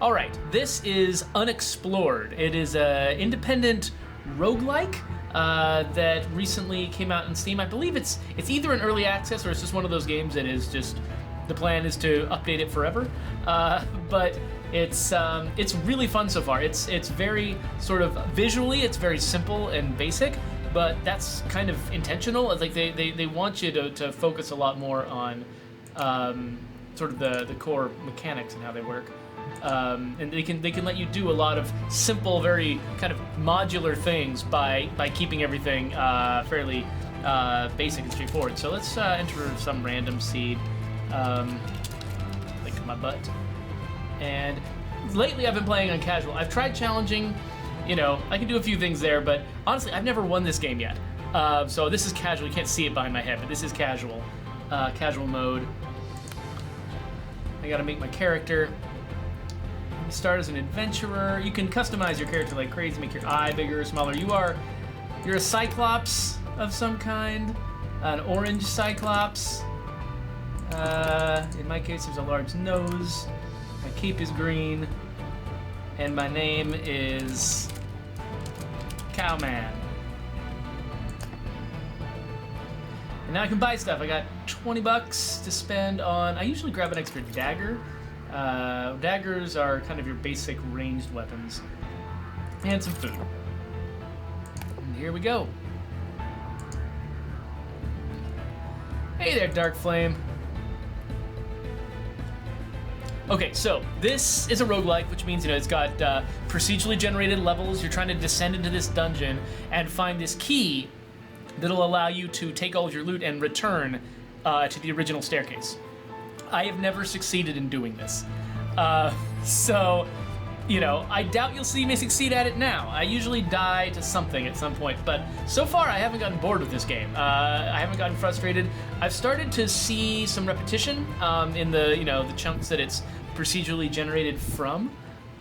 All right, this is Unexplored. It is an independent roguelike that recently came out on Steam. I believe it's either an early access or it's just one of those games that is just, the plan is to update it forever. But it's really fun so far. It's very sort of visually, it's very simple and basic, but that's kind of intentional. It's like they want you to focus a lot more on sort of the core mechanics and how they work. And they can let you do a lot of simple, very kind of modular things by keeping everything fairly basic and straightforward. So let's enter some random seed, like my butt. And lately I've been playing on casual. I've tried challenging, I can do a few things there, but honestly I've never won this game yet. So this is casual. You can't see it behind my head, but this is casual, casual mode. I gotta make my character. You start as an adventurer. You can customize your character like crazy, make your eye bigger or smaller. You're a cyclops of some kind, an orange cyclops. In my case, there's a large nose. My cape is green, and my name is Cowman. And now I can buy stuff. I got $20 to spend on. I usually grab an extra dagger. Daggers are kind of your basic ranged weapons. And some food. And here we go. Hey there, Dark Flame. Okay, so this is a roguelike, which means, it's got procedurally generated levels. You're trying to descend into this dungeon and find this key that'll allow you to take all of your loot and return to the original staircase. I have never succeeded in doing this. So, I doubt you'll see me succeed at it now. I usually die to something at some point, but so far I haven't gotten bored with this game. I haven't gotten frustrated. I've started to see some repetition in the chunks that it's procedurally generated from.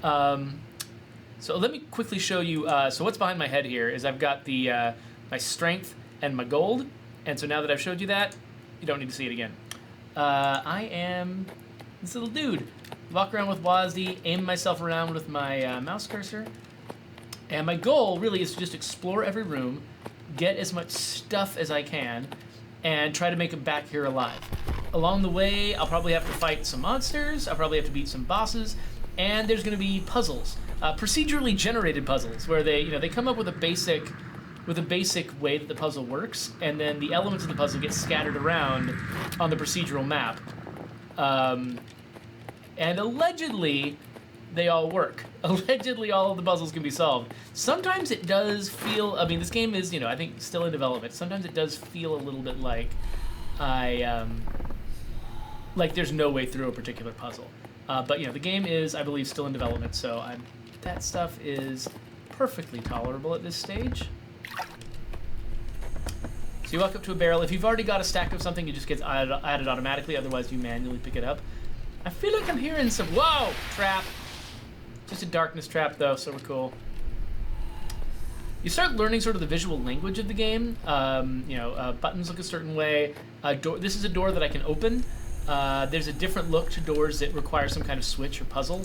So let me quickly show you. So what's behind my head here is I've got the my strength and my gold, and so now that I've showed you that, you don't need to see it again. I am this little dude. Walk around with WASD, aim myself around with my mouse cursor, and my goal really is to just explore every room, get as much stuff as I can, and try to make it back here alive. Along the way, I'll probably have to fight some monsters, I'll probably have to beat some bosses, and there's going to be puzzles, procedurally generated puzzles, where they come up with a basic way that the puzzle works, and then the elements of the puzzle get scattered around on the procedural map. And allegedly, they all work. Allegedly, all of the puzzles can be solved. Sometimes it does feel, this game is, I think, still in development. Sometimes it does feel a little bit like like there's no way through a particular puzzle. But, the game is, I believe, still in development, so that stuff is perfectly tolerable at this stage. So you walk up to a barrel. If you've already got a stack of something, it just gets added automatically. Otherwise, you manually pick it up. I feel like I'm hearing some... Whoa! Trap. Just a darkness trap, though, so we're cool. You start learning sort of the visual language of the game. Buttons look a certain way. This is a door that I can open. There's a different look to doors that require some kind of switch or puzzle.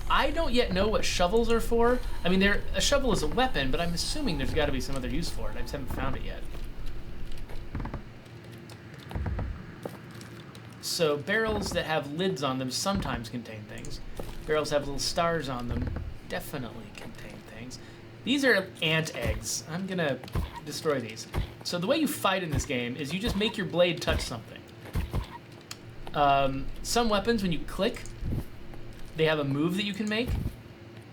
I don't yet know what shovels are for. A shovel is a weapon, but I'm assuming there's got to be some other use for it. I just haven't found it yet. So barrels that have lids on them sometimes contain things. Barrels have little stars on them definitely contain things. These are ant eggs. I'm gonna destroy these. So the way you fight in this game is you just make your blade touch something. Some weapons, when you click, they have a move that you can make.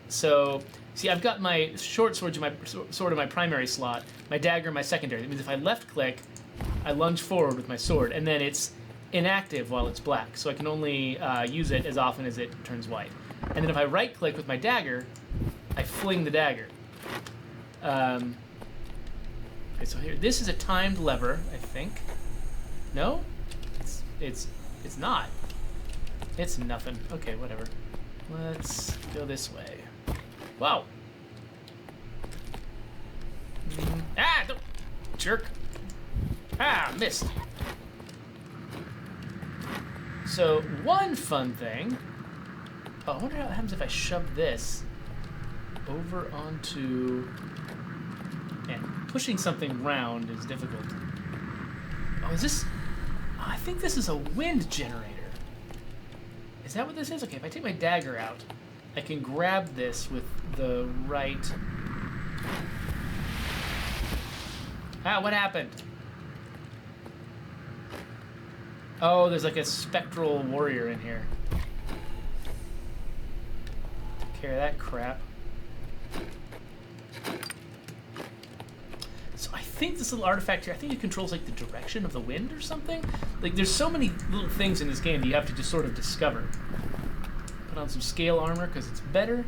So, see, I've got my short sword in my primary slot, my dagger in my secondary. That means if I left click, I lunge forward with my sword, and then it's inactive while it's black, so I can only use it as often as it turns white. And then if I right click with my dagger, I fling the dagger. Okay, so here, this is a timed lever, I think. No? It's not. It's nothing. Okay, whatever. Let's go this way. Wow. Ah! Don't, jerk. Ah, missed. So, one fun thing Oh, I wonder what happens if I shove this over onto... Man, pushing something round is difficult. Oh, is this... Oh, I think this is a wind generator. Is that what this is? Okay, if I take my dagger out, I can grab this with the right... Ah, what happened? Oh, there's like a spectral warrior in here. Take care of that crap. So I think this little artifact here, I think it controls like the direction of the wind or something. Like there's so many little things in this game that you have to just sort of discover. Put on some scale armor because it's better.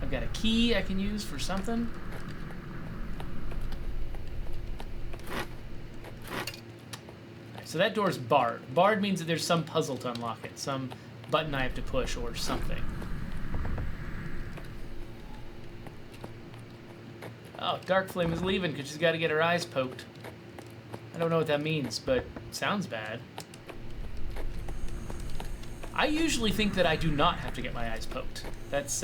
I've got a key I can use for something. So that door's barred. Barred means that there's some puzzle to unlock it, some button I have to push or something. Oh, Darkflame is leaving because she's got to get her eyes poked. I don't know what that means, but sounds bad. I usually think that I do not have to get my eyes poked. That's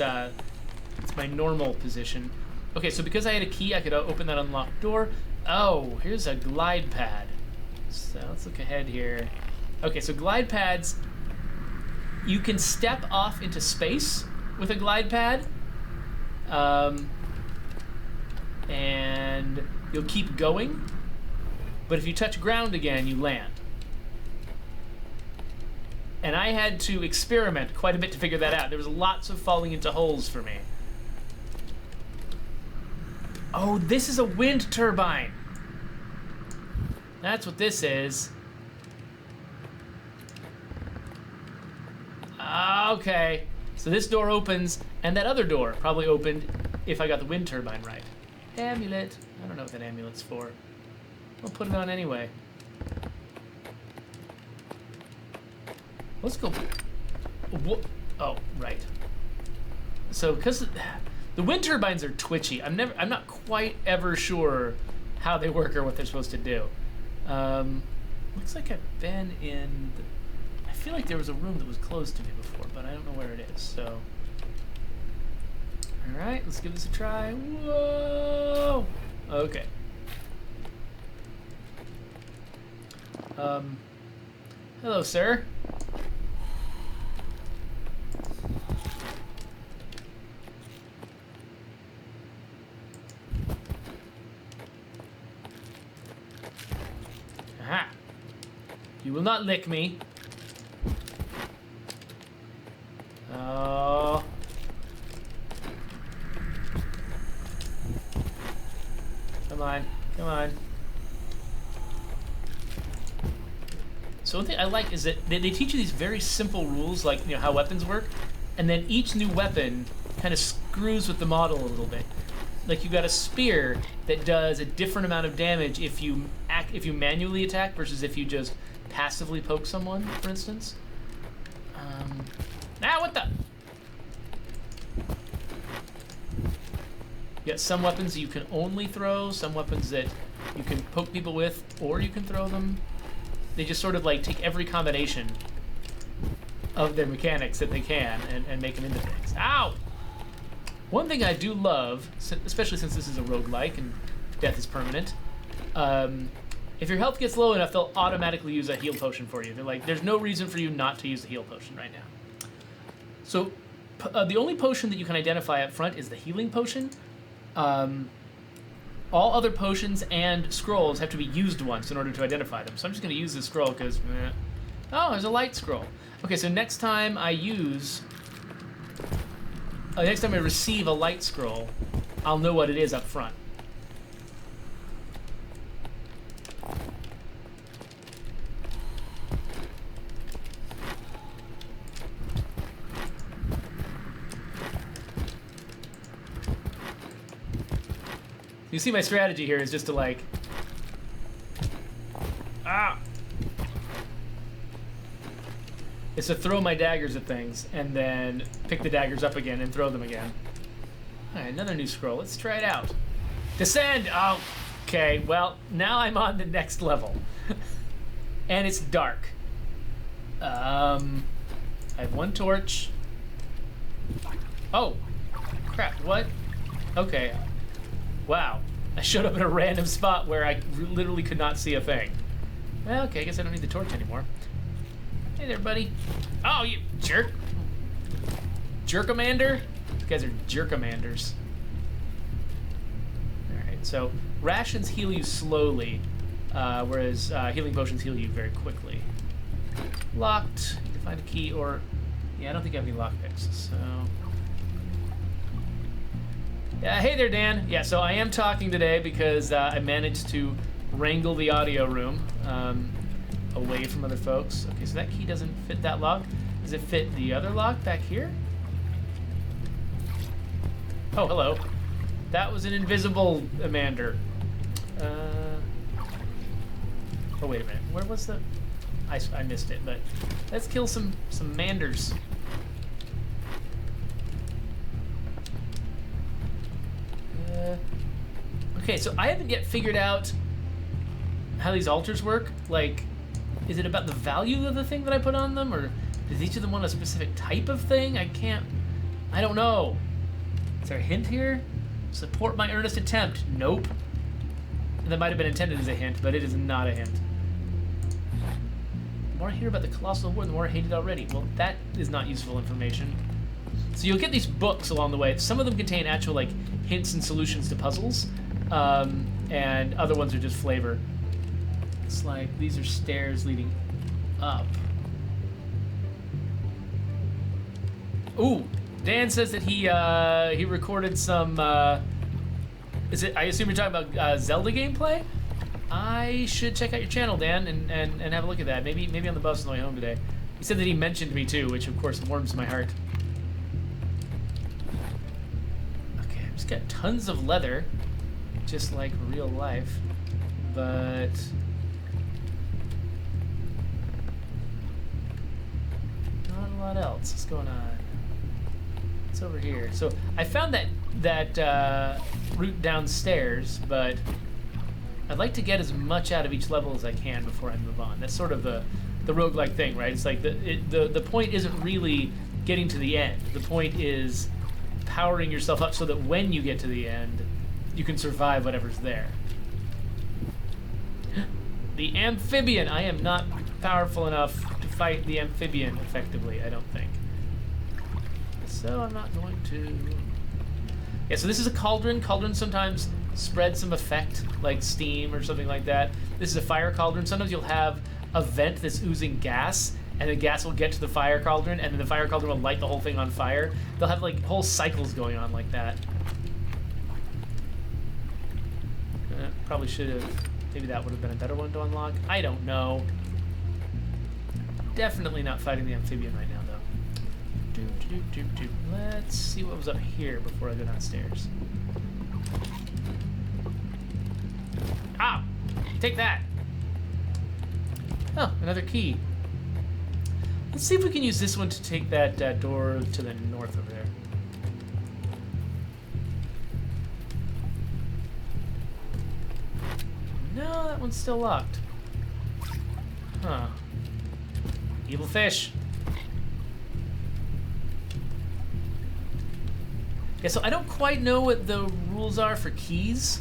my normal position. Okay, so because I had a key, I could open that unlocked door. Oh, here's a glide pad. So let's look ahead here. Okay, so glide pads, you can step off into space with a glide pad, and you'll keep going, but if you touch ground again, you land. And I had to experiment quite a bit to figure that out. There was lots of falling into holes for me. Oh, this is a wind turbine. That's what this is. Okay. So this door opens, and that other door probably opened if I got the wind turbine right. Amulet. I don't know what that amulet's for. I'll put it on anyway. Let's go. Oh, right. So, because the wind turbines are twitchy, I'm not quite ever sure how they work or what they're supposed to do. Looks like I've been in... I feel like there was a room that was closed to me before, but I don't know where it is, so... Alright, let's give this a try. Whoa! Okay. Hello, sir. Aha! You will not lick me. Oh. Come on, come on. So one thing I like is that they teach you these very simple rules, like how weapons work, and then each new weapon kind of screws with the model a little bit. Like you got a spear that does a different amount of damage if you manually attack versus if you just passively poke someone, for instance. What the? You got some weapons that you can only throw, some weapons that you can poke people with, or you can throw them. They just sort of like take every combination of their mechanics that they can and make them into things. Ow! One thing I do love, especially since this is a roguelike and death is permanent, if your health gets low enough, they'll automatically use a heal potion for you. They're like, there's no reason for you not to use the heal potion right now. So the only potion that you can identify up front is the healing potion. All other potions and scrolls have to be used once in order to identify them. So I'm just going to use this scroll because... Oh, there's a light scroll. Okay, so next time I receive a light scroll, I'll know what it is up front. You see, my strategy here is just to like... Is to throw my daggers at things and then pick the daggers up again and throw them again. All right, another new scroll. Let's try it out. Descend! Oh, okay, well, now I'm on the next level. And it's dark. I have one torch. Oh, crap, what? Okay. Wow. I showed up in a random spot where I literally could not see a thing. Well, okay, I guess I don't need the torch anymore. Hey there, buddy. Oh, you jerk. Jerkomander? These guys are jerkomanders. Alright, so rations heal you slowly, whereas healing potions heal you very quickly. Locked. Need to find a key or... Yeah, I don't think I have any lockpicks, so... Yeah, hey there, Dan. Yeah, so I am talking today because I managed to wrangle the audio room away from other folks. Okay, so that key doesn't fit that lock. Does it fit the other lock back here? Oh, hello. That was an invisible Amander. Oh, wait a minute. Where was the... I missed it, but let's kill some Manders. Okay, so I haven't yet figured out how these altars work. Like, is it about the value of the thing that I put on them, or does each of them want a specific type of thing? I don't know. Is there a hint here? Support my earnest attempt. Nope. That might have been intended as a hint, but it is not a hint. The more I hear about the Colossal War, the more I hate it already. Well, that is not useful information. So you'll get these books along the way. Some of them contain actual, like, hints and solutions to puzzles, and other ones are just flavor. It's like these are stairs leading up. Ooh, Dan says that he recorded some. Is it? I assume you're talking about Zelda gameplay. I should check out your channel, Dan, and have a look at that. Maybe on the bus on the way home today. He said that he mentioned me too, which of course warms my heart. Okay, I've just got tons of leather, just like real life, but not a lot else. What's going on? What's over here? So I found that route downstairs, but I'd like to get as much out of each level as I can before I move on. That's sort of the roguelike thing, right? It's like the point isn't really getting to the end. The point is powering yourself up so that when you get to the end, you can survive whatever's there. The amphibian! I am not powerful enough to fight the amphibian effectively, I don't think. So I'm not going to... Yeah, so this is a cauldron. Cauldrons sometimes spread some effect, like steam or something like that. This is a fire cauldron. Sometimes you'll have a vent that's oozing gas, and the gas will get to the fire cauldron, and then the fire cauldron will light the whole thing on fire. They'll have like whole cycles going on like that. Probably should have... Maybe that would have been a better one to unlock. I don't know. Definitely not fighting the amphibian right now, though. Let's see what was up here before I go downstairs. Ah! Take that! Oh, another key. Let's see if we can use this one to take that door to the north over there. No, that one's still locked. Huh. Evil fish. Yeah, so I don't quite know what the rules are for keys.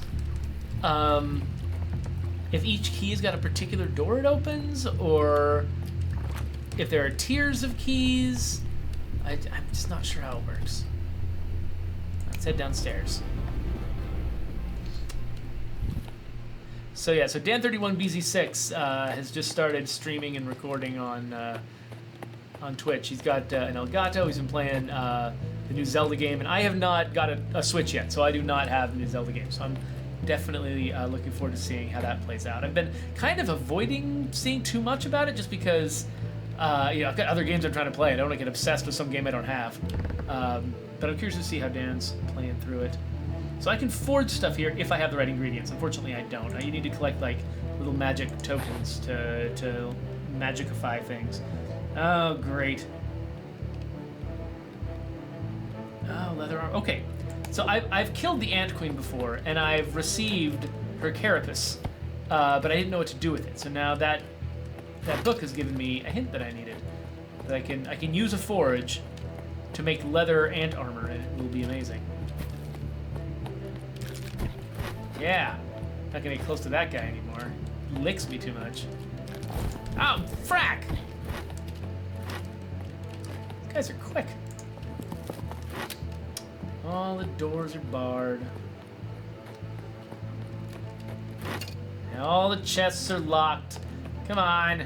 If each key's got a particular door it opens, or if there are tiers of keys. I'm just not sure how it works. Let's head downstairs. So yeah, so Dan31BZ6 has just started streaming and recording on Twitch. He's got an Elgato. He's been playing the new Zelda game, and I have not got a Switch yet, so I do not have the new Zelda game. So I'm definitely looking forward to seeing how that plays out. I've been kind of avoiding seeing too much about it, just because I've got other games I'm trying to play. I don't want to get obsessed with some game I don't have. But I'm curious to see how Dan's playing through it. So I can forge stuff here if I have the right ingredients. Unfortunately, I don't. You need to collect like little magic tokens to magicify things. Oh, great. Oh, leather armor. Okay, so I've killed the Ant Queen before, and I've received her carapace, but I didn't know what to do with it. So now that book has given me a hint that I needed. That I can use a forge to make leather and armor, and it will be amazing. Yeah. Not gonna get close to that guy anymore. He licks me too much. Oh, frack! These guys are quick. All the doors are barred. And all the chests are locked. Come on.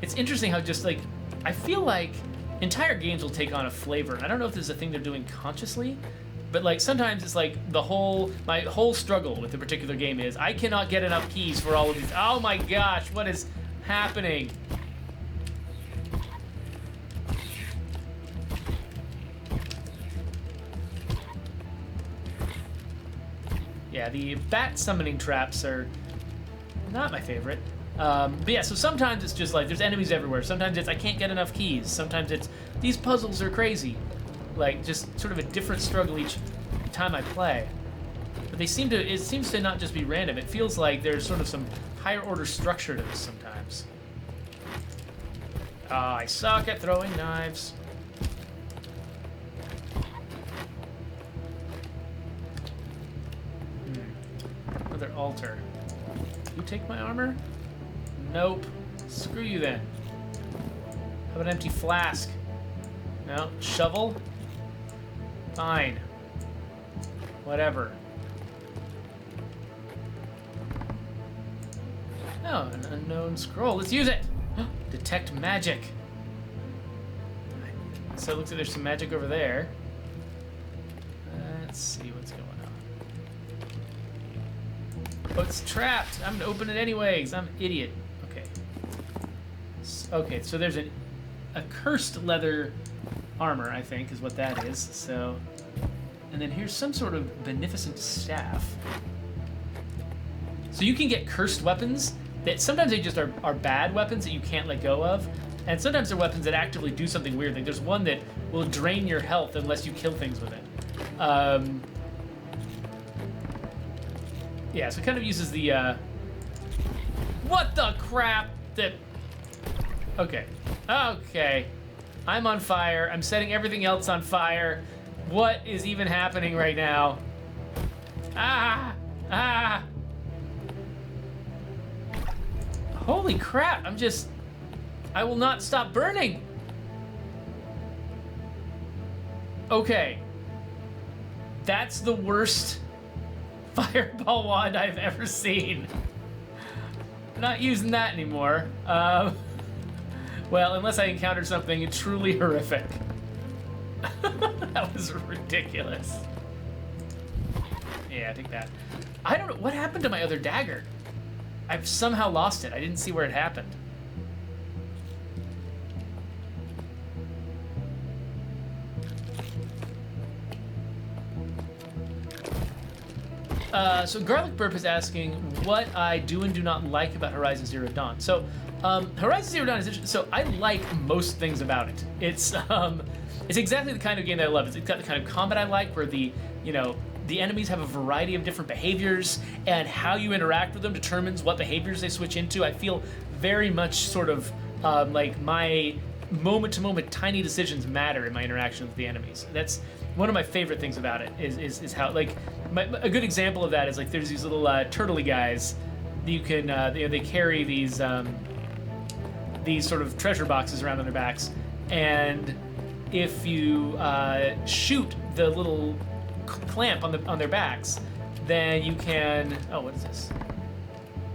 It's interesting how just like, I feel like entire games will take on a flavor. And I don't know if this is a thing they're doing consciously, but like sometimes it's like my whole struggle with a particular game is I cannot get enough keys for all of these. Oh my gosh, what is happening? Yeah, the bat summoning traps are not my favorite. But yeah, so sometimes it's just like there's enemies everywhere. Sometimes it's I can't get enough keys. Sometimes it's these puzzles are crazy. Like just sort of a different struggle each time I play. But it seems to not just be random. It feels like there's sort of some higher order structure to this sometimes. I suck at throwing knives. Another altar. You take my armor? Nope. Screw you then. How about an empty flask? No. Shovel? Fine. Whatever. Oh, an unknown scroll. Let's use it! Detect magic. So it looks like there's some magic over there. Let's see what's going on. Oh, it's trapped. I'm gonna open it anyways. I'm an idiot. Okay. Okay, so there's a cursed leather armor, I think, is what that is. So, and then here's some sort of beneficent staff. So you can get cursed weapons that sometimes they just are bad weapons that you can't let go of, and sometimes they're weapons that actively do something weird. Like there's one that will drain your health unless you kill things with it. Yeah, so it kind of uses the, what the crap that... Okay. Okay. I'm on fire. I'm setting everything else on fire. What is even happening right now? Ah! Ah! Holy crap, I will not stop burning! Okay. That's the worst fireball wand I've ever seen. I'm not using that anymore. Well, unless I encountered something truly horrific. That was ridiculous. Yeah, I think that. I don't know, what happened to my other dagger? I've somehow lost it. I didn't see where it happened. So Garlic Burp is asking what I do and do not like about Horizon Zero Dawn. So Horizon Zero Dawn is interesting. So I like most things about it. It's exactly the kind of game that I love. It's got the kind of combat I like, where the enemies have a variety of different behaviors, and how you interact with them determines what behaviors they switch into. I feel very much sort of like my moment-to-moment tiny decisions matter in my interaction with the enemies. That's one of my favorite things about it, is how, like, a good example of that is, like, there's these little turtley guys that you can, they carry these sort of treasure boxes around on their backs, and if you shoot the little clamp on their backs, then you can, oh, what is this?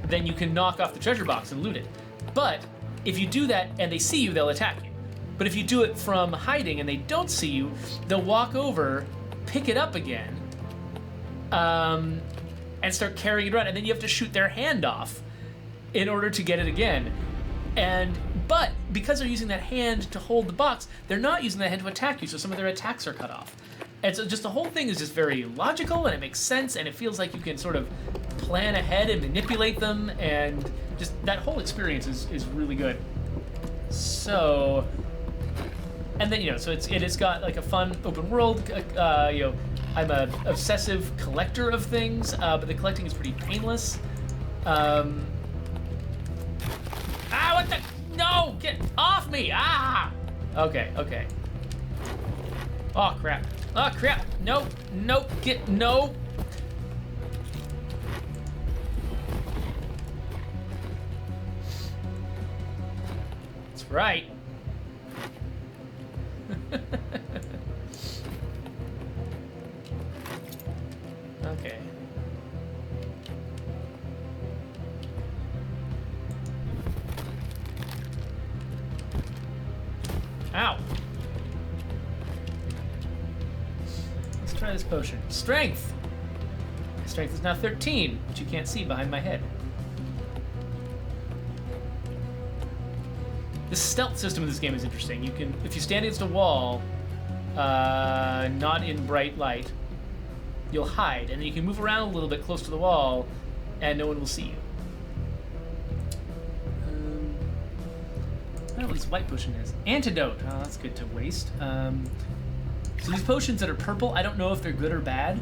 Then you can knock off the treasure box and loot it. But if you do that and they see you, they'll attack you. But if you do it from hiding and they don't see you, they'll walk over, pick it up again, and start carrying it around, and then you have to shoot their hand off in order to get it again. But because they're using that hand to hold the box, they're not using that hand to attack you, so some of their attacks are cut off. And so just the whole thing is just very logical, and it makes sense, and it feels like you can sort of plan ahead and manipulate them, and just that whole experience is really good. So, and then, so it's got like a fun open world, I'm a obsessive collector of things, but the collecting is pretty painless. What the? No! Get off me! Ah! Okay. Oh, crap. Oh, crap. Nope. Nope. No. That's right. Okay. Ow. Let's try this potion. Strength! My strength is now 13, which you can't see behind my head. The stealth system of this game is interesting. You can, if you stand against a wall, not in bright light, you'll hide, and then you can move around a little bit close to the wall, and no one will see you. I don't know what this white potion is. Antidote. Oh, that's good to waste. So these potions that are purple, I don't know if they're good or bad,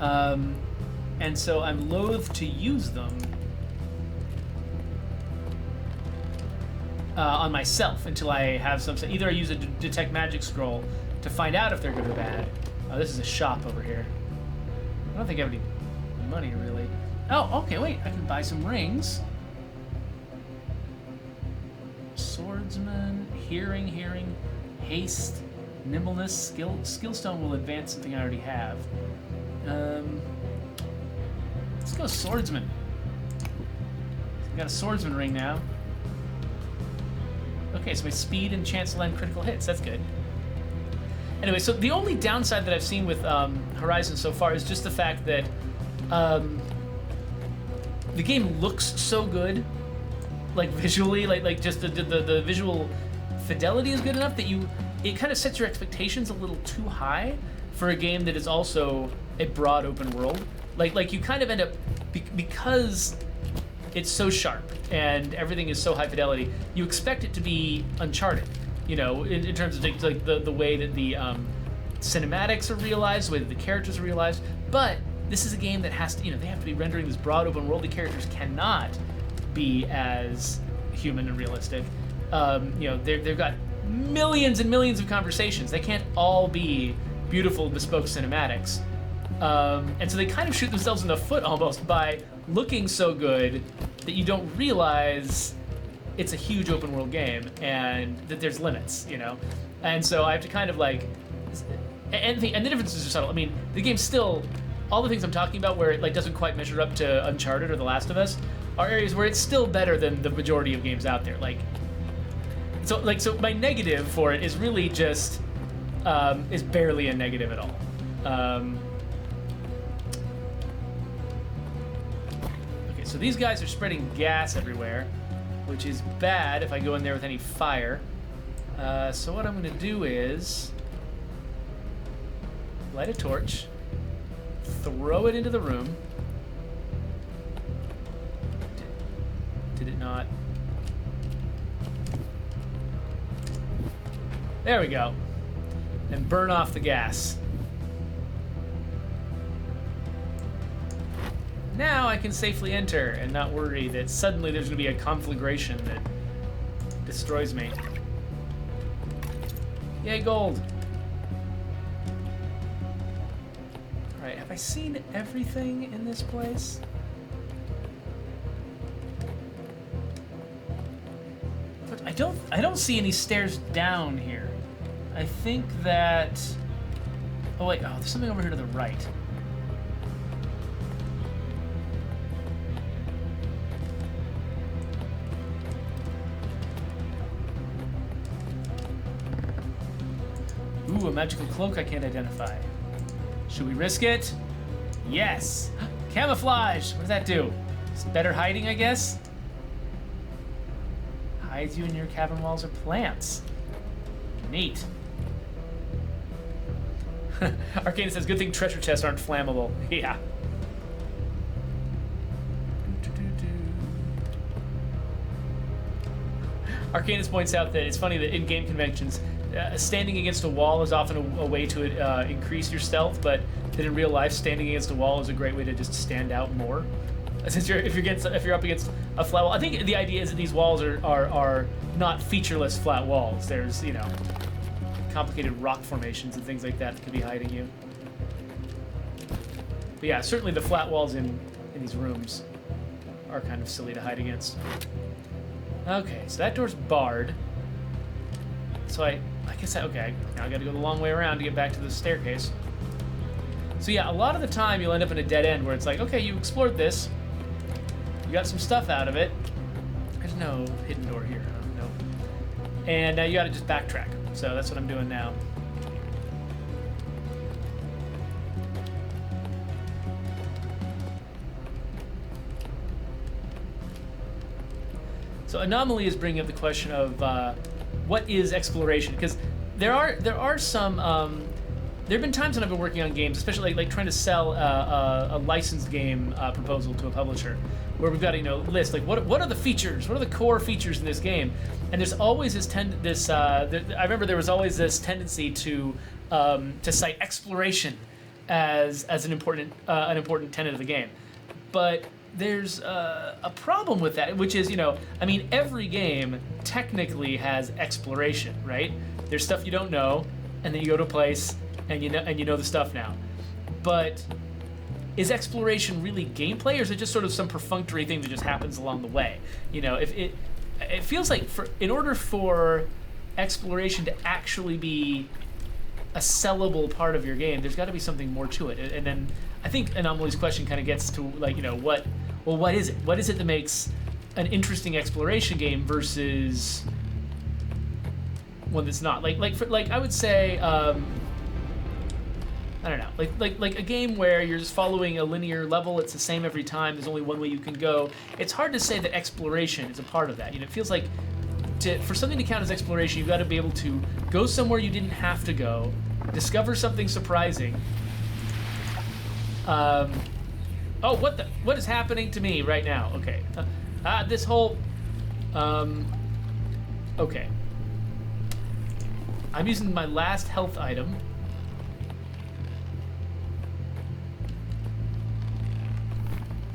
and so I'm loath to use them on myself until I have some. Either I use a detect magic scroll to find out if they're good or bad. Oh, this is a shop over here. I don't think I have any money, really. Oh, okay, wait. I can buy some rings. Swordsman, hearing, haste, nimbleness, skillstone will advance something I already have. Let's go swordsman. I've got a swordsman ring now. Okay, so my speed and chance to land critical hits. That's good. Anyway, so the only downside that I've seen with Horizon so far is just the fact that the game looks so good, like visually, like just the visual fidelity is good enough that it kind of sets your expectations a little too high for a game that is also a broad open world. Like you kind of end up because it's so sharp and everything is so high fidelity, you expect it to be Uncharted. You know, in terms of like the way that the cinematics are realized, the way that the characters are realized. But this is a game that has to, they have to be rendering this broad open world. The characters cannot be as human and realistic. They've got millions and millions of conversations. They can't all be beautiful, bespoke cinematics. And so they kind of shoot themselves in the foot almost by looking so good that you don't realize it's a huge open world game and that there's limits, And so I have to kind of like, and the differences are subtle. I mean, the game's still, all the things I'm talking about where it like doesn't quite measure up to Uncharted or The Last of Us are areas where it's still better than the majority of games out there. So my negative for it is really just, is barely a negative at all. Okay, so these guys are spreading gas everywhere, which is bad if I go in there with any fire. So what I'm going to do is light a torch, throw it into the room. Did it not? There we go. And burn off the gas. Now I can safely enter and not worry that suddenly there's going to be a conflagration that destroys me. Yay, gold. Alright, have I seen everything in this place? But I don't see any stairs down here. I think that... Oh wait, there's something over here to the right. Ooh, a magical cloak I can't identify. Should we risk it? Yes! Camouflage! What does that do? It's better hiding, I guess? Hides you in your cavern walls or plants. Neat. Arcanus says, good thing treasure chests aren't flammable. Yeah. Arcanus points out that it's funny that in game conventions, standing against a wall is often a way to increase your stealth, but that in real life, standing against a wall is a great way to just stand out more. Since if you're up against a flat wall, I think the idea is that these walls are not featureless flat walls. There's complicated rock formations and things like that could be hiding you. But yeah, certainly the flat walls in these rooms are kind of silly to hide against. Okay, so that door's barred. So I guess okay, now I gotta go the long way around to get back to the staircase. So yeah, a lot of the time you'll end up in a dead end where it's like, okay, you explored this, you got some stuff out of it. There's no hidden door here, no. And now you gotta just backtrack. So that's what I'm doing now. So Anomaly is bringing up the question of what is exploration, because there are some there have been times when I've been working on games, especially like trying to sell a licensed game proposal to a publisher, where we've got to list like what are the features, what are the core features in this game, and there's always this I remember there was always this tendency to cite exploration as an important tenet of the game, but there's a problem with that, which is, I mean, every game technically has exploration, right? There's stuff you don't know, and then you go to a place, and you know the stuff now. But is exploration really gameplay, or is it just sort of some perfunctory thing that just happens along the way? If it feels like in order for exploration to actually be a sellable part of your game, there's got to be something more to it. And then I think Anomaly's question kind of gets to like, what is it? What is it that makes an interesting exploration game versus one that's not? Like I would say, I don't know, like a game where you're just following a linear level. It's the same every time. There's only one way you can go. It's hard to say that exploration is a part of that. It feels like for something to count as exploration, you've got to be able to go somewhere you didn't have to go, discover something surprising. Oh, what is happening to me right now? Okay, this whole, okay. I'm using my last health item.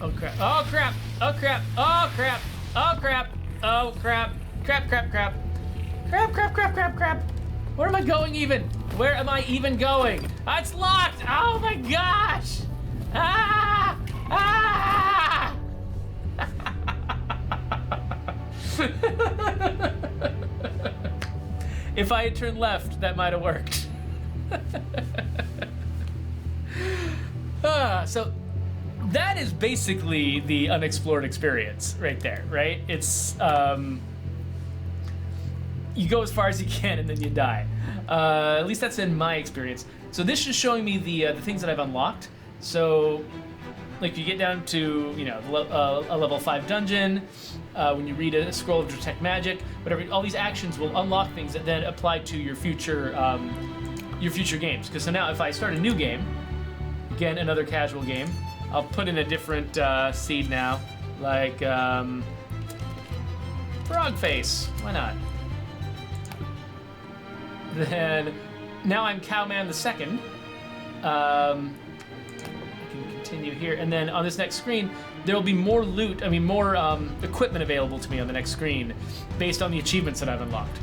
Oh crap! Oh crap! Oh crap! Oh crap! Oh crap! Oh crap! Crap! Crap! Crap! Crap! Crap! Crap! Crap! Crap! Where am I going even? Where am I even going? It's locked! Oh my gosh! Ah! Ah! If I had turned left, that might have worked. So that is basically the unexplored experience right there, right? It's you go as far as you can and then you die. At least that's in my experience. So this is showing me the things that I've unlocked. So, like, you get down to a level 5 dungeon. When you read a scroll of detect magic, whatever, all these actions will unlock things that then apply to your future games. Because so now, if I start a new game, again another casual game, I'll put in a different seed now, like Frog Face. Why not? Then now I'm Cowman the Second. Continue here, and then on this next screen there will be more loot, more equipment available to me on the next screen based on the achievements that I've unlocked.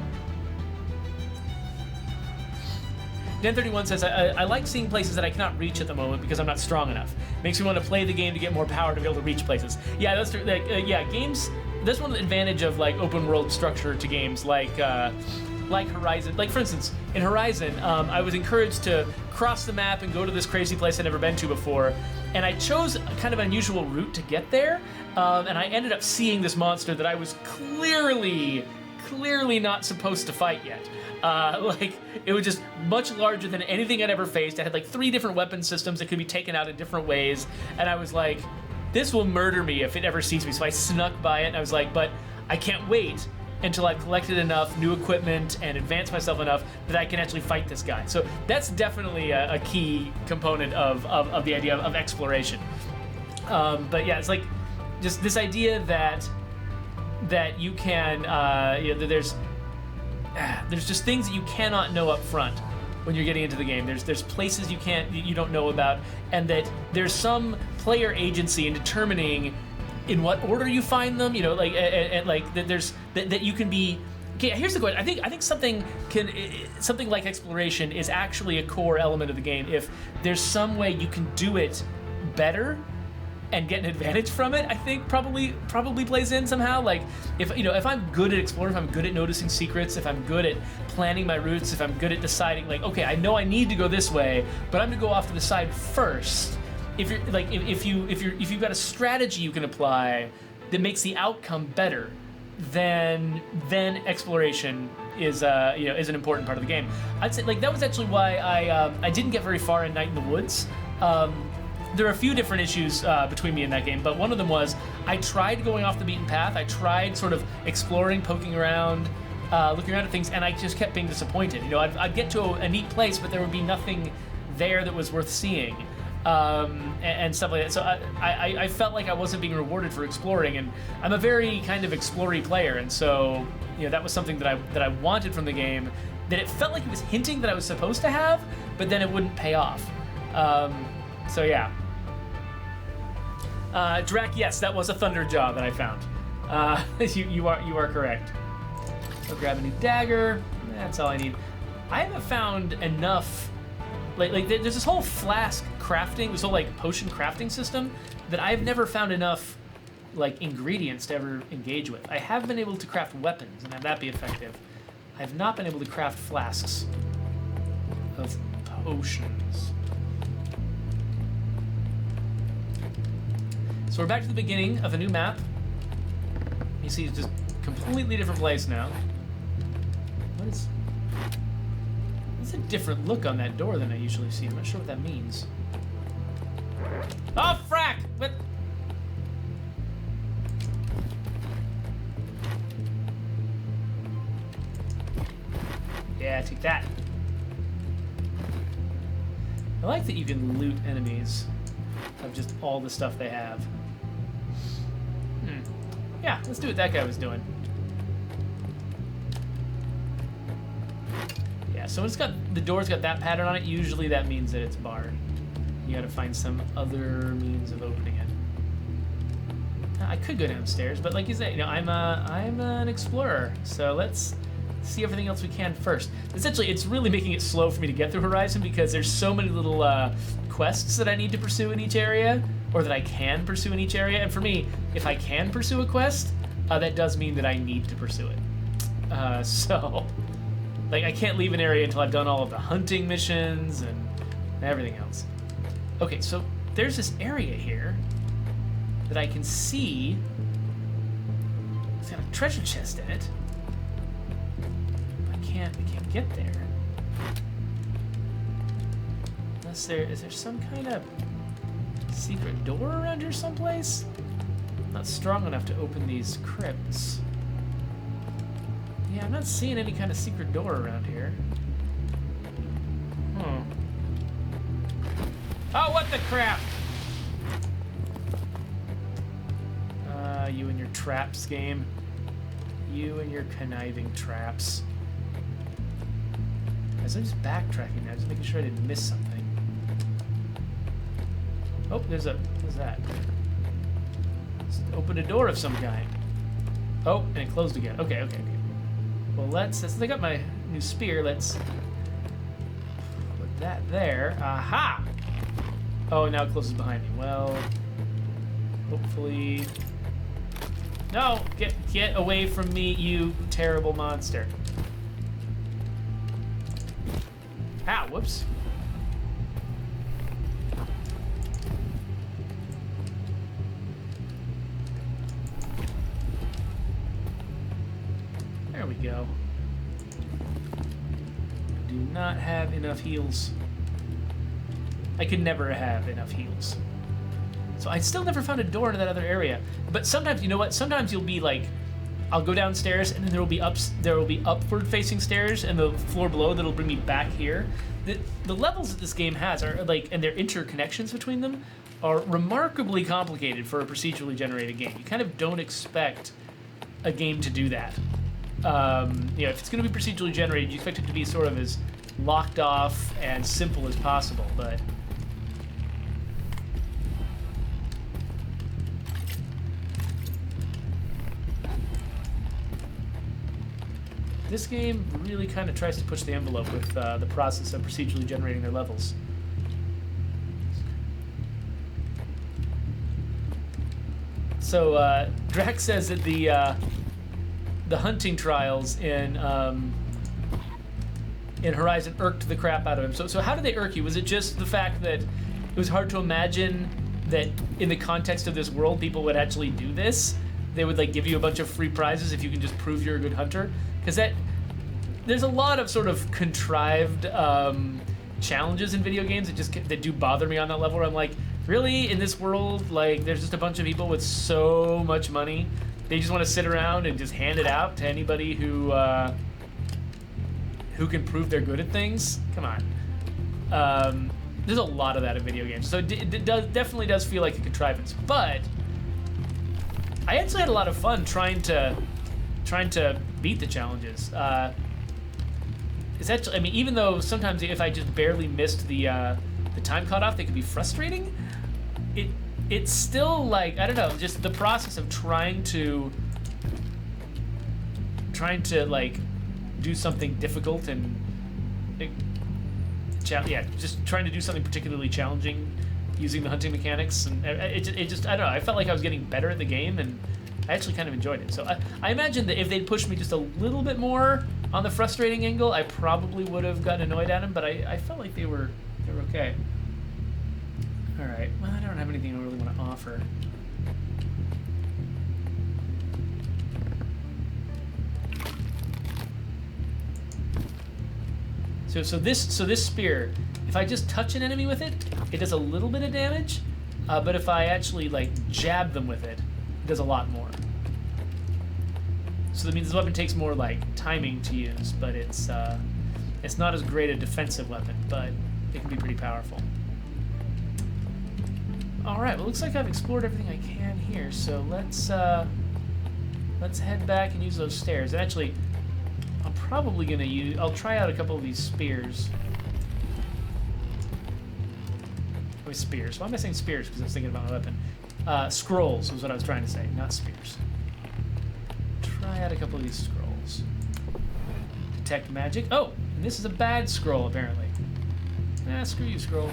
Dan31 says, I like seeing places that I cannot reach at the moment because I'm not strong enough. Makes me want to play the game to get more power to be able to reach places. Yeah, that's true. Games, that's one advantage of like open world structure to games like Horizon. Like, for instance, in Horizon, I was encouraged to cross the map and go to this crazy place I'd never been to before, and I chose a kind of unusual route to get there, and I ended up seeing this monster that I was clearly not supposed to fight yet. It was just much larger than anything I'd ever faced. It had like 3 different weapon systems that could be taken out in different ways, and I was like, this will murder me if it ever sees me. So I snuck by it, and I was like, but I can't wait until I've collected enough new equipment and advanced myself enough that I can actually fight this guy. So that's definitely a key component of the idea of exploration. But yeah, it's like just this idea that you can, there's just things that you cannot know up front when you're getting into the game. There's places you don't know about, and that there's some player agency in determining in what order you find them, that you can be Okay, here's the question. I think something like exploration is actually a core element of the game. If there's some way you can do it better and get an advantage from it, I think probably plays in somehow. Like if I'm good at exploring, if I'm good at noticing secrets, if I'm good at planning my routes, if I'm good at deciding like, okay, I know I need to go this way, but I'm gonna go off to the side first. If you're like if you've got a strategy you can apply that makes the outcome better, then exploration is an important part of the game. I'd say like that was actually why I didn't get very far in Night in the Woods. There are a few different issues between me and that game, but one of them was I tried going off the beaten path. I tried sort of exploring, poking around, looking around at things, and I just kept being disappointed. I'd get to a neat place, but there would be nothing there that was worth seeing, and stuff like that. So I felt like I wasn't being rewarded for exploring, and I'm a very kind of explory player, and so that was something that I wanted from the game, that it felt like it was hinting that I was supposed to have, but then it wouldn't pay off. So yeah. Drac, yes, that was a thunder jaw that I found. You are correct. So grab a new dagger. That's all I need. I haven't found enough. Like there's this whole flask crafting, this whole like potion crafting system that I've never found enough like ingredients to ever engage with. I have been able to craft weapons and have that be effective. I have not been able to craft flasks of potions. So we're back to the beginning of a new map. You see it's just a completely different place now. What's a different look on that door than I usually see? I'm not sure what that means. Oh, frack! What? Yeah, take that. I like that you can loot enemies of just all the stuff they have. Yeah, let's do what that guy was doing. Yeah, so it's got the door's got that pattern on it. Usually that means that it's barred. You gotta find some other means of opening it. I could go downstairs, but like you say, I'm an explorer, so let's see everything else we can first. Essentially, it's really making it slow for me to get through Horizon because there's so many little quests that I need to pursue in each area, or that I can pursue in each area. And for me, if I can pursue a quest, that does mean that I need to pursue it. So, like, I can't leave an area until I've done all of the hunting missions and everything else. Okay, so there's this area here that I can see. It's got a treasure chest in it. I can't get there. Unless is there some kind of secret door around here someplace? I'm not strong enough to open these crypts. Yeah, I'm not seeing any kind of secret door around here. Oh, what the crap! You and your traps game. You and your conniving traps. Guys, I'm just backtracking now, just making sure I didn't miss something. Oh, what's that? Let's open a door of some kind. Oh, and it closed again. Okay. Well, since I got my new spear, let's put that there. Aha! Oh, now it closes behind me. Well, hopefully... No! Get away from me, you terrible monster. Ah, whoops. There we go. I do not have enough heals. I could never have enough heals. So I still never found a door into that other area. But sometimes, you know what? Sometimes you'll be like, I'll go downstairs and then there will be upward facing stairs and the floor below that'll bring me back here. The levels that this game has are like, and their interconnections between them are remarkably complicated for a procedurally generated game. You kind of don't expect a game to do that. If it's going to be procedurally generated, you expect it to be sort of as locked off and simple as possible, but... This game really kind of tries to push the envelope with the process of procedurally generating their levels. So Drax says that the hunting trials in Horizon irked the crap out of him. So how did they irk you? Was it just the fact that it was hard to imagine that in the context of this world people would actually do this? They would like give you a bunch of free prizes if you can just prove you're a good hunter? Because there's a lot of sort of contrived challenges in video games that do bother me on that level where I'm like, really, in this world, like there's just a bunch of people with so much money, they just want to sit around and just hand it out to anybody who can prove they're good at things? Come on. There's a lot of that in video games, so it definitely does feel like a contrivance. But I actually had a lot of fun trying to beat the challenges. It's actually, I mean, even though sometimes if I just barely missed the time cutoff, they could be frustrating. It's still like, I don't know, just the process of trying to like do something difficult and just trying to do something particularly challenging using the hunting mechanics, and it just I don't know, I felt like I was getting better at the game, and I actually kind of enjoyed it. So I imagine that if they'd pushed me just a little bit more on the frustrating angle, I probably would have gotten annoyed at them, but I felt like they were okay. All right, well, I don't have anything I really want to offer. So this spear, if I just touch an enemy with it, it does a little bit of damage, but if I actually like jab them with it, it does a lot more. So that means this weapon takes more like timing to use, but it's not as great a defensive weapon, but it can be pretty powerful. All right, well, looks like I've explored everything I can here, so let's head back and use those stairs. And actually, I'm probably gonna I'll try out a couple of these spears. Wait, spears. Why am I saying spears? Because I was thinking about my weapon. Scrolls was what I was trying to say, not spears. Try out a couple of these scrolls. Detect magic. Oh, and this is a bad scroll, apparently. Nah, screw you, scroll.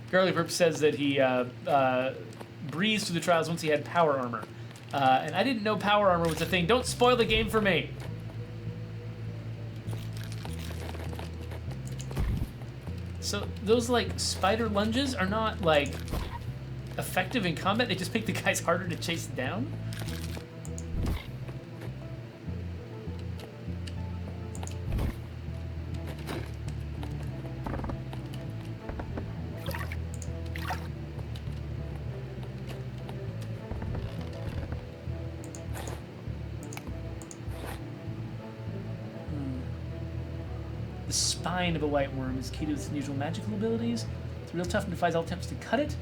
Girly Perp says that he breezed through the trials once he had power armor. And I didn't know power armor was a thing. Don't spoil the game for me! So those, like, spider lunges are not, like, effective in combat? They just make the guys harder to chase down? The spine of a white worm is key to its unusual magical abilities. It's real tough and defies all attempts to cut it.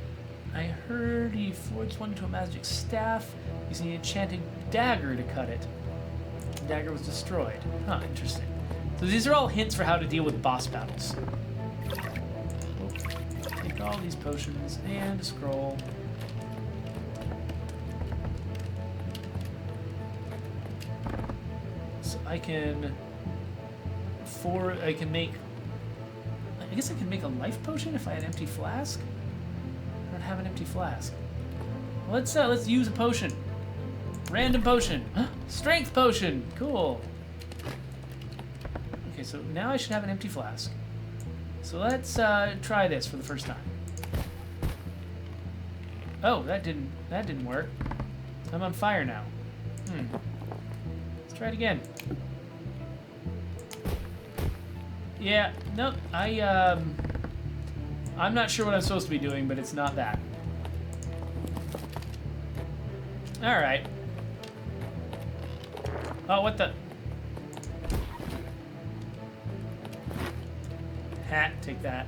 I heard he forged one into a magic staff using an enchanted dagger to cut it. The dagger was destroyed. Huh, interesting. So these are all hints for how to deal with boss battles. Take all these potions and a scroll. So I guess I can make a life potion if I had an empty flask. I don't have an empty flask. Let's use a potion. Random potion. Strength potion. Cool. Okay, so now I should have an empty flask. So let's try this for the first time. Oh, that didn't work. I'm on fire now. Let's try it again. Yeah, nope, I'm not sure what I'm supposed to be doing, but it's not that. Alright. Oh, what the? Hat, take that.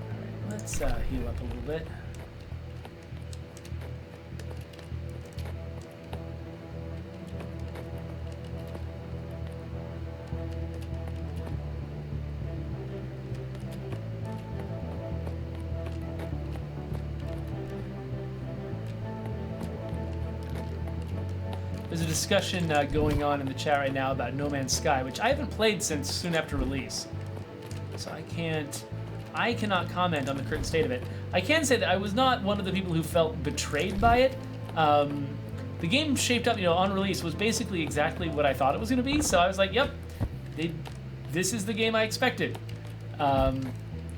Alright, let's heal up a little bit. there's a discussion going on in the chat right now about No Man's Sky, which I haven't played since soon after release. So I cannot comment on the current state of it. I can say that I was not one of the people who felt betrayed by it. The game shaped up, on release was basically exactly what I thought it was going to be. So I was like, yep, this is the game I expected.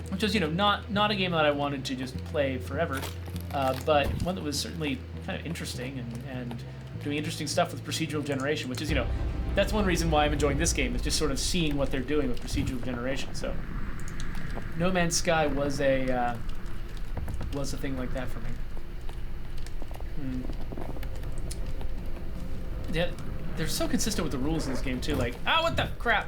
Which was, not a game that I wanted to just play forever, but one that was certainly kind of interesting and doing interesting stuff with procedural generation, which is, that's one reason why I'm enjoying this game, is just sort of seeing what they're doing with procedural generation. So No Man's Sky was a thing like that for me. Yeah, they're so consistent with the rules in this game too. Like, what the crap?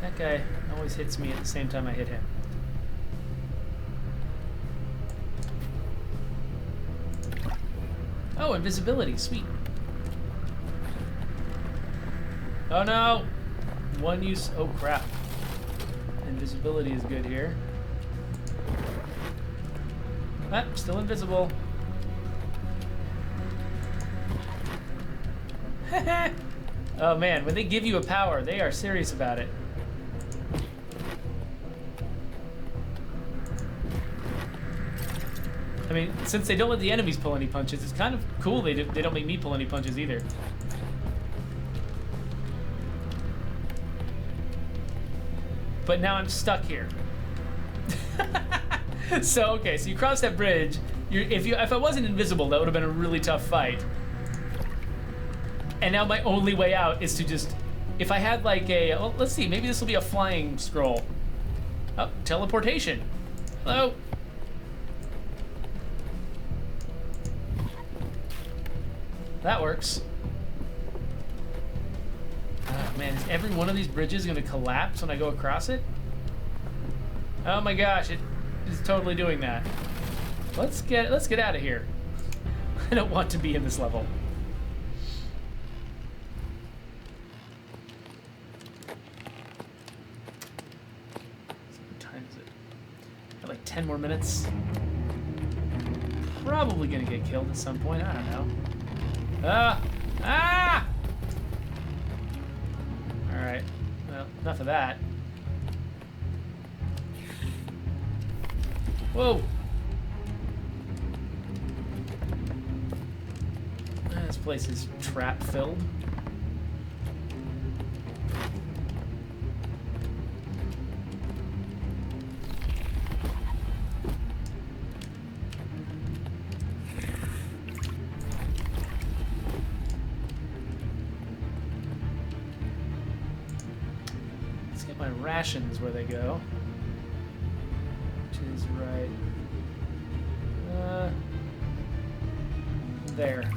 That guy always hits me at the same time I hit him. Oh, invisibility, sweet. Oh no! One use, oh crap. Invisibility is good here. Still invisible. Oh man, when they give you a power, they are serious about it. I mean, since they don't let the enemies pull any punches, it's kind of cool they don't make me pull any punches either. But now I'm stuck here. So you cross that bridge. If I wasn't invisible, that would have been a really tough fight. And now my only way out is to just, if I had like let's see, maybe this will be a flying scroll. Oh, teleportation. Hello. That works. Oh man, is every one of these bridges gonna collapse when I go across it? Oh my gosh, it is totally doing that. Let's get out of here. I don't want to be in this level. What time is it? Got like 10 more minutes. Probably gonna get killed at some point, I don't know. Alright, well, enough of that. Whoa! This place is trap-filled. Rations where they go, which is right there.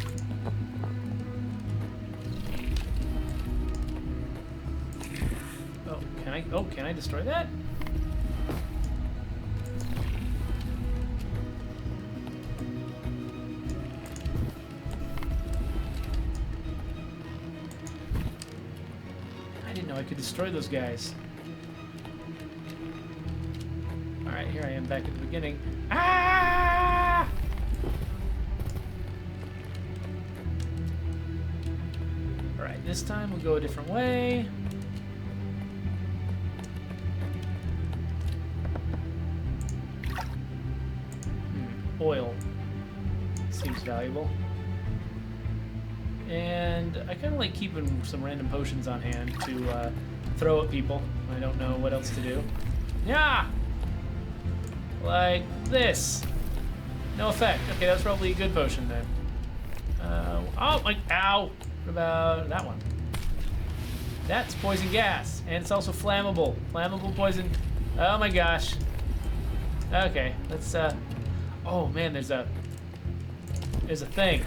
Oh, can I destroy that? I didn't know I could destroy those guys. Alright, here I am back at the beginning. Ah! Alright, this time we'll go a different way. Oil. Seems valuable. And I kind of like keeping some random potions on hand to throw at people. I don't know what else to do. Yeah! Like this. No effect. Okay, that's probably a good potion then. Ow! What about that one? That's poison gas, and it's also flammable. Flammable poison. Oh my gosh. Okay, let's oh man, there's a thing.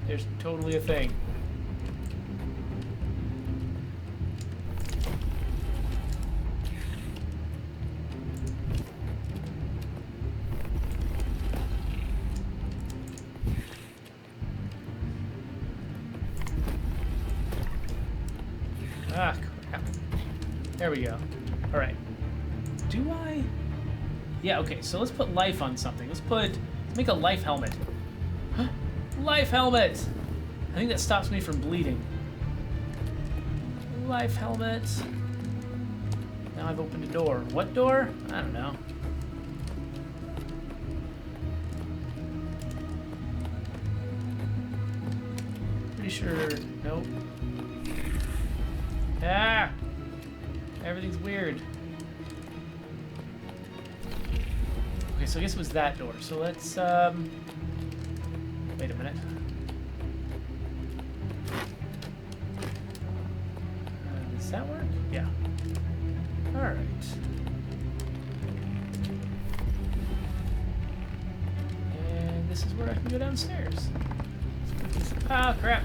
There's totally a thing. Ah, crap. There we go. All right. Do I? Yeah, okay, so let's put life on something. Let's make a life helmet. Life helmet! I think that stops me from bleeding. Life helmet. Now I've opened a door. What door? I don't know. Pretty sure. Nope. Ah! Everything's weird. Okay, so I guess it was that door. So let's, wait a minute. Does that work? Yeah. Alright. And this is where I can go downstairs. Ah, crap.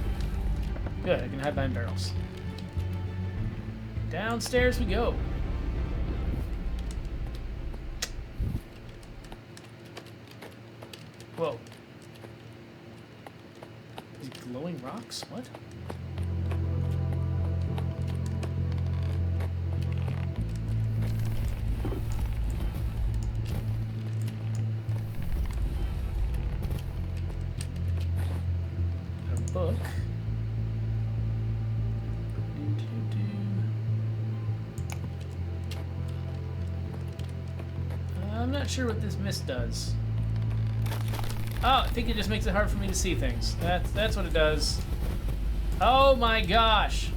Good, I can hide behind barrels. Downstairs we go. Whoa. These glowing rocks? What? A book. I'm not sure what this mist does. Oh, I think it just makes it hard for me to see things. That's what it does. Oh my gosh!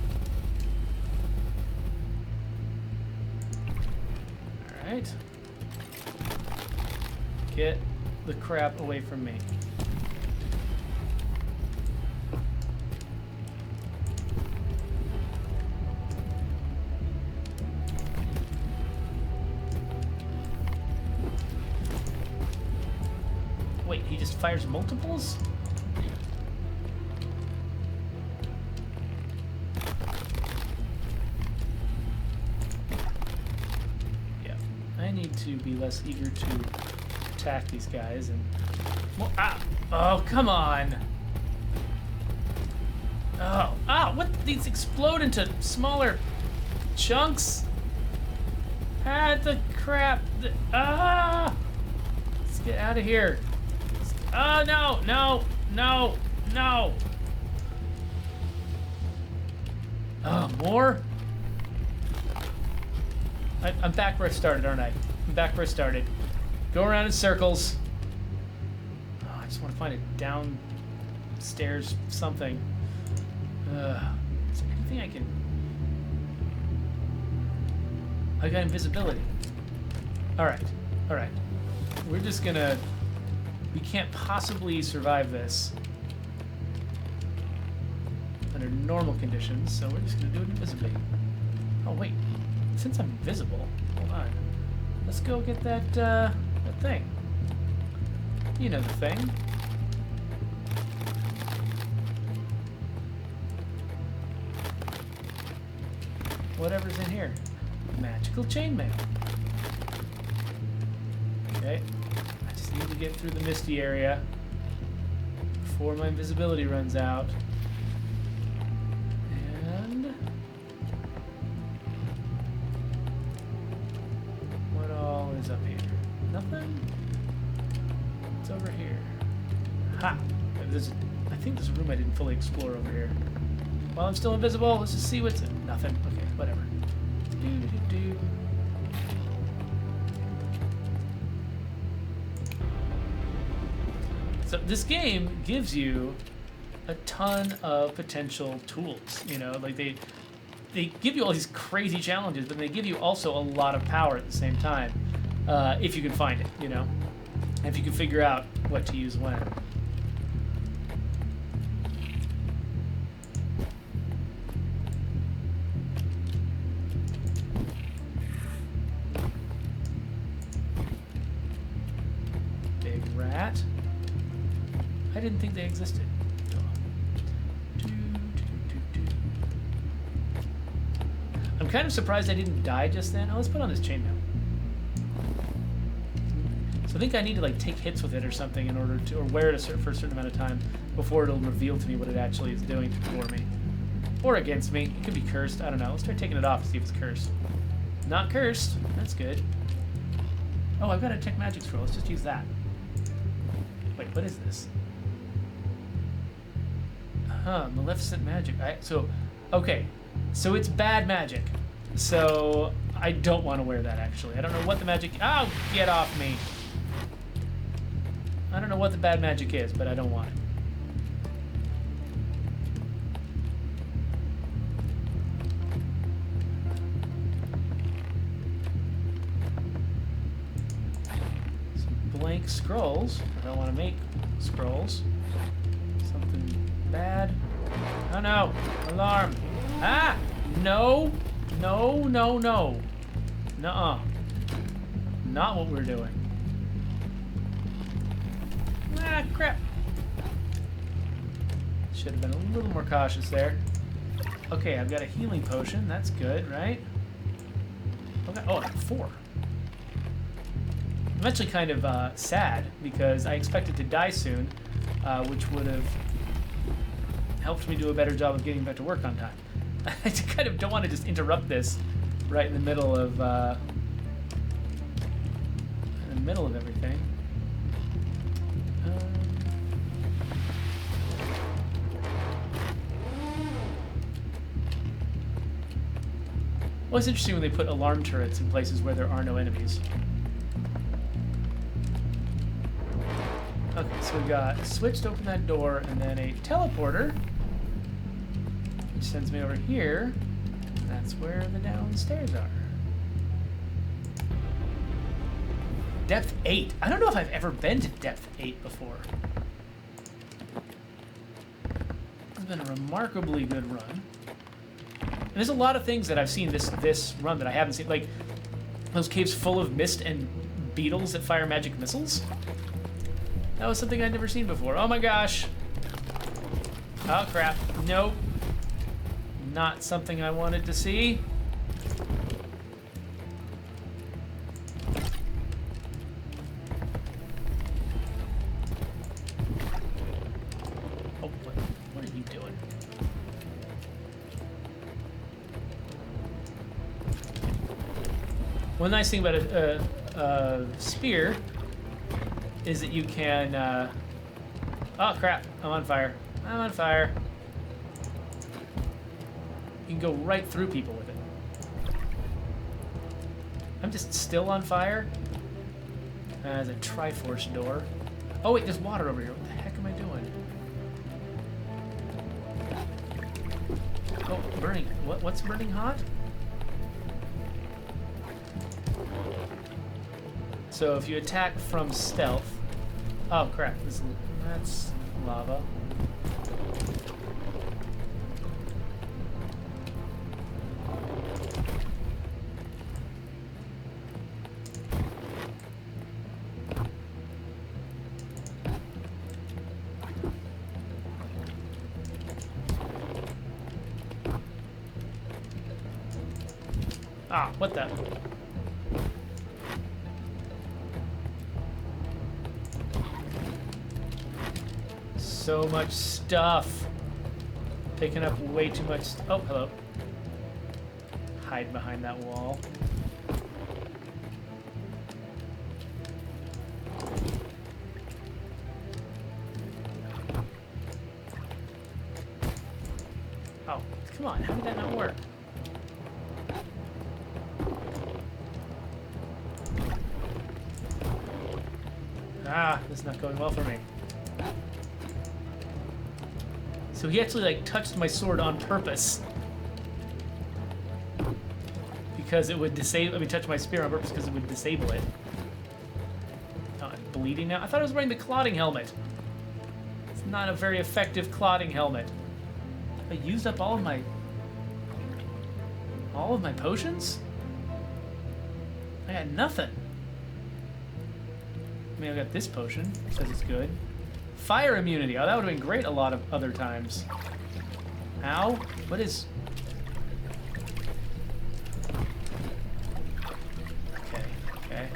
Alright. Get the crap away from me. Wait, he just fires multiples? Yeah, I need to be less eager to attack these guys and... Well, ah! Oh, come on! Oh, ah! What? These explode into smaller chunks? Ah, the crap! Ah! Let's get out of here. Oh, no, no, no, no. Oh, more? I'm back where I started, aren't I? I'm back where I started. Go around in circles. Oh, I just want to find a downstairs something. Is there anything I can... I got invisibility. Alright, alright. We're just gonna... We can't possibly survive this under normal conditions, so we're just gonna do it invisibly. Oh wait, since I'm invisible, hold on. Let's go get that that thing. You know the thing. Whatever's in here. Magical chainmail. Okay. Need to get through the misty area before my invisibility runs out. And what all is up here? Nothing? It's over here. Ha! I think there's a room I didn't fully explore over here. While I'm still invisible, let's just see what's in. Nothing. Okay, whatever. Do-do-do. So this game gives you a ton of potential tools, you know, like they give you all these crazy challenges, but they give you also a lot of power at the same time, if you can find it, you know, if you can figure out what to use when. Big rat. I didn't think they existed. I'm kind of surprised I didn't die just then. Oh, let's put on this chainmail. So I think I need to like take hits with it or something in order to, or wear it for a certain amount of time before it'll reveal to me what it actually is doing for me. Or against me. It could be cursed. I don't know. Let's try taking it off and see if it's cursed. Not cursed. That's good. Oh, I've got a detect magic scroll. Let's just use that. Wait, what is this? Maleficent magic. Okay. So it's bad magic. So I don't want to wear that, actually. I don't know what the magic... Oh, get off me. I don't know what the bad magic is, but I don't want it. Blank scrolls. I don't want to make scrolls. Something bad. Oh no! Alarm! Ah! No! No, no, no. Nuh-uh. Not what we're doing. Ah, crap. Should have been a little more cautious there. Okay, I've got a healing potion. That's good, right? Okay. Oh, I have 4. I'm actually kind of sad because I expected to die soon, which would have helped me do a better job of getting back to work on time. I kind of don't want to just interrupt this right in the middle of everything. Well, it's interesting when they put alarm turrets in places where there are no enemies. Okay, so we got a switch to open that door, and then a teleporter, which sends me over here. That's where the downstairs are. Depth 8. I don't know if I've ever been to depth 8 before. It's been a remarkably good run. And there's a lot of things that I've seen this run that I haven't seen, like those caves full of mist and beetles that fire magic missiles. That was something I'd never seen before. Oh my gosh. Oh crap. Nope. Not something I wanted to see. Oh, what are you doing? One nice thing about a spear is that you can, oh crap, I'm on fire. I'm on fire. You can go right through people with it. I'm just still on fire. There's a Triforce door. Oh wait, there's water over here. What the heck am I doing? Oh, burning. What's burning hot? So if you attack from stealth... Oh crap, that's lava. Ah, what the... So much stuff. Picking up way too much. Oh, hello. Hide behind that wall. Oh, come on. How did that not work? Ah, this is not going well for me. So he actually like touched my sword on purpose because it would disable. I mean, touch my spear on purpose because it would disable it. Oh, I'm bleeding now. I thought I was wearing the clotting helmet. It's not a very effective clotting helmet. I used up all of my potions. I had nothing. I mean, I got this potion. It says it's good. Fire immunity. Oh, that would have been great a lot of other times. Ow. What is... Okay, okay.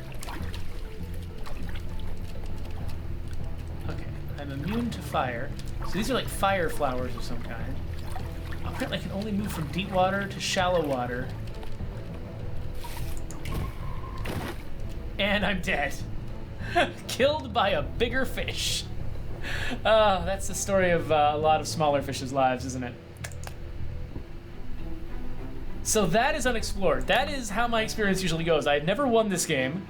Okay, I'm immune to fire. So these are like fire flowers of some kind. Apparently I can only move from deep water to shallow water. and I'm dead. Killed by a bigger fish. That's the story of a lot of smaller fish's lives, isn't it? So that is Unexplored. That is how my experience usually goes. I've never won this game,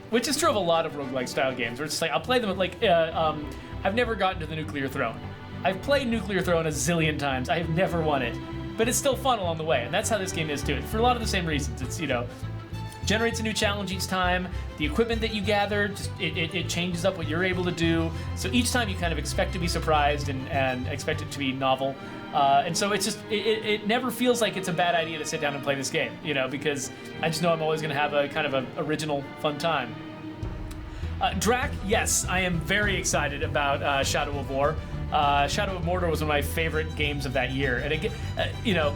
which is true of a lot of roguelike style games, where it's just like, I'll play them like, I've never gotten to the Nuclear Throne. I've played Nuclear Throne a zillion times. I have never won it, but it's still fun along the way, and that's how this game is too. For a lot of the same reasons. It's, you know, generates a new challenge each time. The equipment that you gather, just it changes up what you're able to do. So each time you kind of expect to be surprised and expect it to be novel. And so it's just, it never feels like it's a bad idea to sit down and play this game, you know, because I just know I'm always going to have a kind of an original, fun time. Drac, yes, I am very excited about Shadow of War. Shadow of Mordor was one of my favorite games of that year. And again, you know,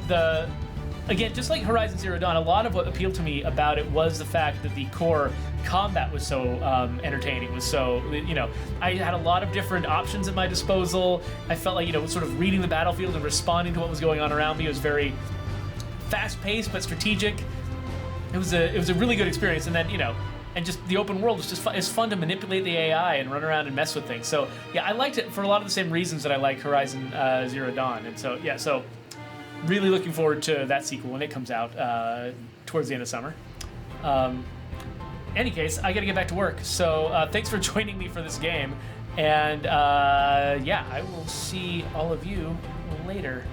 again, just like Horizon Zero Dawn, a lot of what appealed to me about it was the fact that the core combat was so entertaining. It was so, you know, I had a lot of different options at my disposal. I felt like, you know, sort of reading the battlefield and responding to what was going on around me was very fast-paced but strategic. It was a really good experience, and then, you know, and just the open world is just fun. It's fun to manipulate the AI and run around and mess with things. So yeah, I liked it for a lot of the same reasons that I like Horizon Zero Dawn. And so yeah, so really looking forward to that sequel when it comes out towards the end of summer. Any case, I gotta get back to work. So thanks for joining me for this game. And yeah, I will see all of you later.